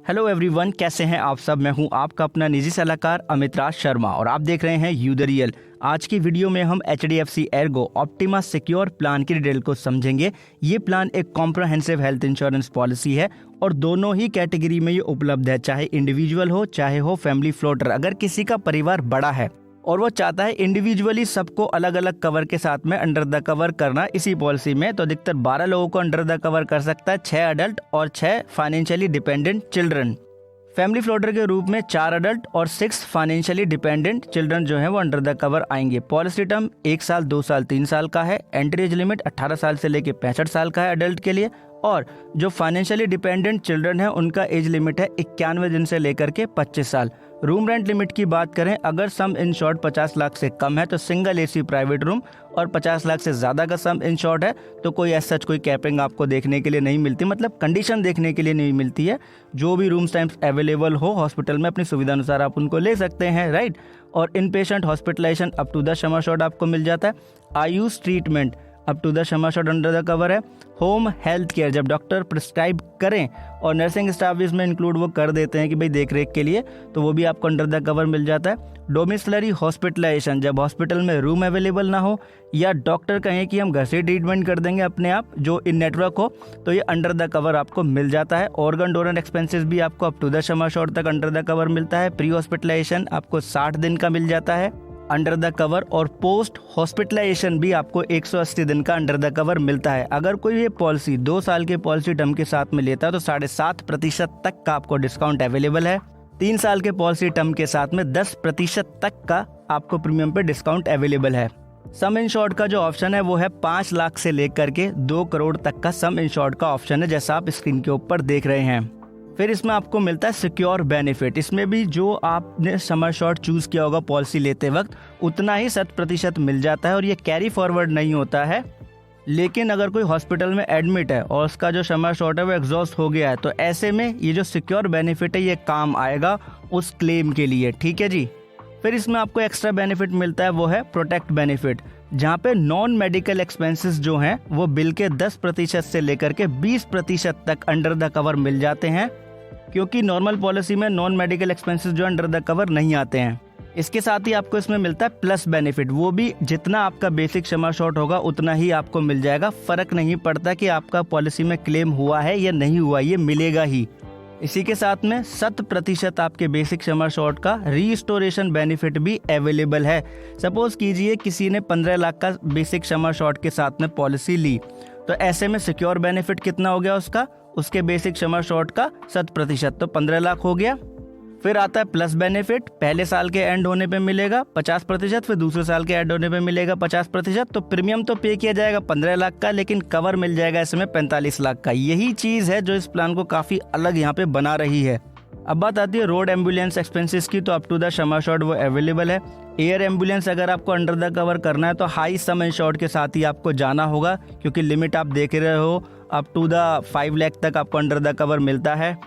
Hello everyone, कैसे हैं आप सब। मैं हूं आपका अपना निजी सलाहकार अमित राज शर्मा और आप देख रहे हैं यू द रियल। आज की वीडियो में हम HDFC Ergo optima secure plan की डिटेल को समझेंगे। ये प्लान एक कॉम्प्रहेंसिव हेल्थ इंश्योरेंस पॉलिसी है और दोनों ही कैटेगरी में ये उपलब्ध है, चाहे इंडिविजुअल हो चाहे हो फैमिली फ्लोटर। अगर किसी का परिवार बड़ा है और वो चाहता है इंडिविजुअली सबको अलग अलग कवर के साथ में अंडर द कवर करना इसी पॉलिसी में, तो अधिकतर 12 लोगों को अंडर द कवर कर सकता है, 6 अडल्ट और 6 financially dependent children. Family floater के रूप में 4 अडल्ट और 6 फाइनेंशियली डिपेंडेंट चिल्ड्रन जो है वो अंडर द कवर आएंगे। पॉलिसी टर्म 1 साल, 2 साल, 3 साल का है। एंट्री एज लिमिट 18 साल से लेकर 65 साल का है अडल्ट के लिए, और जो फाइनेंशियली डिपेंडेंट चिल्ड्रन है उनका एज लिमिट है 91 दिन से लेकर के 25 साल। रूम रेंट लिमिट की बात करें, अगर सम इंश्योर्ड 50 लाख से कम है तो सिंगल AC प्राइवेट रूम, और 50 लाख से ज़्यादा का सम इंश्योर्ड है तो कोई ऐसा कोई कैपिंग आपको देखने के लिए नहीं मिलती, मतलब कंडीशन देखने के लिए नहीं मिलती है। जो भी रूम्स टाइम्स अवेलेबल हो हॉस्पिटल में अपनी सुविधा अनुसार आप उनको ले सकते हैं, राइट। और inpatient hospitalisation up to the sum assured आपको मिल जाता है। AYUSH treatment up to the sum assured under the cover है। होम हेल्थ केयर जब डॉक्टर प्रिस्क्राइब करें और नर्सिंग स्टाफ इसमें इंक्लूड वो कर देते हैं कि भाई देख रेख के लिए, तो वो भी आपको अंडर द कवर मिल जाता है। डोमिसलरी हॉस्पिटलाइजेशन जब हॉस्पिटल में रूम अवेलेबल ना हो या डॉक्टर कहें कि हम घर से ट्रीटमेंट कर देंगे अपने आप जो इन नेटवर्क हो, तो ये अंडर द कवर आपको मिल जाता है। ऑर्गन डोनर एक्सपेंसेस भी आपको up to the sum assured तक अंडर द कवर मिलता है। प्री हॉस्पिटलाइजेशन आपको 60 दिन का मिल जाता है अंडर द कवर, और पोस्ट हॉस्पिटलाइजेशन भी आपको 180 दिन का अंडर द कवर मिलता है। अगर कोई ये पॉलिसी 2 साल के पॉलिसी टर्म के साथ में लेता है तो 7.5% तक का आपको डिस्काउंट अवेलेबल है। 3 साल के पॉलिसी टर्म के साथ में 10% तक का आपको प्रीमियम पे डिस्काउंट अवेलेबल है। सम इंश्योर्ड का जो ऑप्शन है वो है 5 लाख से लेकर के 2 करोड़ तक का सम इंश्योर्ड का ऑप्शन है, जैसा आप स्क्रीन के ऊपर देख रहे हैं। फिर इसमें आपको मिलता है सिक्योर बेनिफिट। इसमें भी जो आपने सम एश्योर्ड चूज किया होगा पॉलिसी लेते वक्त उतना ही 100% मिल जाता है और ये कैरी फॉरवर्ड नहीं होता है। लेकिन अगर कोई हॉस्पिटल में एडमिट है और उसका जो सम एश्योर्ड है वो एग्जॉस्ट हो गया है, तो ऐसे में ये जो सिक्योर बेनिफिट है ये काम आएगा उस क्लेम के लिए, ठीक है जी। फिर इसमें आपको एक्स्ट्रा बेनिफिट मिलता है, वो है प्रोटेक्ट बेनिफिट, जहाँ पे नॉन मेडिकल एक्सपेंसेस जो हैं वो बिल के 10% से लेकर के 20% तक अंडर द कवर मिल जाते हैं, क्योंकि नॉर्मल पॉलिसी में नॉन मेडिकल एक्सपेंसेस जो अंडर द कवर नहीं आते हैं। इसके साथ ही आपको इसमें मिलता है प्लस बेनिफिट, वो भी जितना आपका बेसिक सम एश्योर्ड होगा उतना ही आपको मिल जाएगा। फर्क नहीं पड़ता कि आपका पॉलिसी में क्लेम हुआ है या नहीं हुआ, ये मिलेगा ही। इसी के साथ में 100% आपके बेसिक सम एश्योर्ड का रीस्टोरेशन बेनिफिट भी अवेलेबल है। सपोज कीजिए किसी ने 15 लाख का बेसिक सम एश्योर्ड के साथ में पॉलिसी ली, तो ऐसे में सिक्योर बेनिफिट कितना हो गया उसके बेसिक सम एश्योर्ड का 100%, तो 15 लाख हो गया। फिर आता है प्लस बेनिफिट, पहले साल के एंड होने पे मिलेगा 50%, फिर दूसरे साल के एंड होने पे मिलेगा 50%। तो प्रीमियम तो पे किया जाएगा 15 लाख का, लेकिन कवर मिल जाएगा इसमें 45 लाख का। यही चीज़ है जो इस प्लान को काफ़ी अलग यहाँ पे बना रही है। अब बात आती है रोड एम्बुलेंस एक्सपेंसेस की, तो up to the sum assured वो अवेलेबल है। एयर एम्बुलेंस अगर आपको अंडर द कवर करना है तो हाई सम एश्योर्ड के साथ ही आपको जाना होगा, क्योंकि लिमिट आप देख रहे हो अप टू द 5 लाख तक आपको अंडर द कवर मिलता है।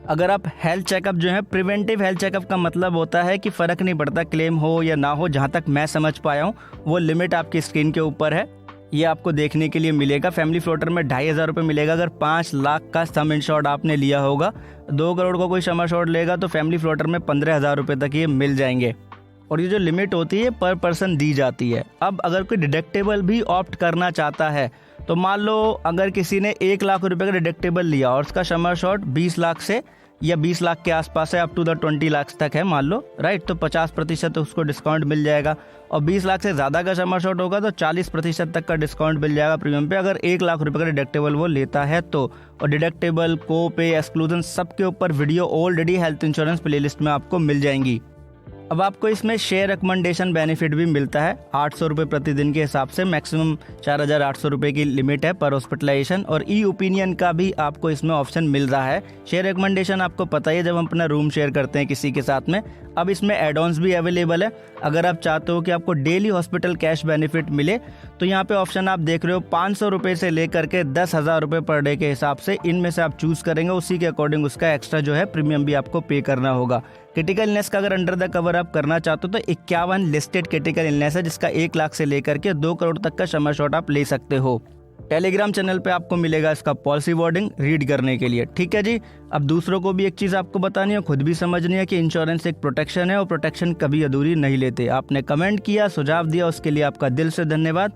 अगर आप हेल्थ चेकअप जो है, प्रिवेंटिव हेल्थ चेकअप का मतलब होता है कि फ़र्क नहीं पड़ता क्लेम हो या ना हो, जहाँ तक मैं समझ पाया हूँ वो लिमिट आपकी स्क्रीन के ऊपर है, ये आपको देखने के लिए मिलेगा। फैमिली फ्लोटर में 2500 रुपये मिलेगा अगर 5 लाख का सम इंश्योर्ड आपने लिया होगा। 2 करोड़ का कोई सम इंश्योर्ड लेगा तो फैमिली फ्लोटर में 15,000 रुपये तक ये मिल जाएंगे, और ये जो लिमिट होती है पर पर्सन दी जाती है। अब अगर कोई डिडक्टेबल भी ऑप्ट करना चाहता है, तो मान लो अगर किसी ने 1 लाख रुपए का डिडक्टेबल लिया और उसका सम एश्योर्ड 20 लाख से या 20 लाख के आसपास है, अप टू द 20 लाख तक है मान लो, राइट, तो 50% उसको डिस्काउंट मिल जाएगा। और 20 लाख से ज़्यादा का सम एश्योर्ड होगा तो 40% तक का डिस्काउंट मिल जाएगा प्रीमियम पे, अगर 1 लाख रुपए का डिडक्टेबल वो लेता है तो। और डिडक्टेबल, को पे, एक्सक्लूजन सबके ऊपर video already health insurance playlist में आपको मिल जाएंगी। अब आपको इसमें शेयर रिकमेंडेशन बेनिफिट भी मिलता है 800 रुपये प्रतिदिन के हिसाब से, मैक्सिमम 4800 रुपये की लिमिट है पर हॉस्पिटलाइजेशन, और ई ओपिनियन का भी आपको इसमें ऑप्शन मिल रहा है। शेयर रिकमेंडेशन आपको पता ही है जब हम अपना रूम शेयर करते हैं किसी के साथ में। अब इसमें एड ऑन्स भी अवेलेबल है। अगर आप चाहते हो कि आपको डेली हॉस्पिटल कैश बेनिफिट मिले, तो यहाँ पे ऑप्शन आप देख रहे हो 500 रुपये से लेकर के 10,000 रुपये पर डे के हिसाब से, इनमें से आप चूज़ करेंगे, उसी के अकॉर्डिंग उसका एक्स्ट्रा जो है प्रीमियम भी आपको पे करना होगा। क्रिटिकल इलनेस का अगर अंडर द कवर आप करना चाहते हो तो 51 लिस्टेड क्रिटिकल इलनेस है, जिसका 1 लाख से लेकर के 2 करोड़ तक का सम एश्योर्ड आप ले सकते हो। टेलीग्राम चैनल पे आपको मिलेगा इसका पॉलिसी वर्डिंग रीड करने के लिए। ठीक है जी। अब दूसरों को भी एक चीज़ आपको बतानी है, खुद भी समझनी है कि इंश्योरेंस एक प्रोटेक्शन है और प्रोटेक्शन कभी अधूरी नहीं लेते। आपने कमेंट किया, सुझाव दिया, उसके लिए आपका दिल से धन्यवाद।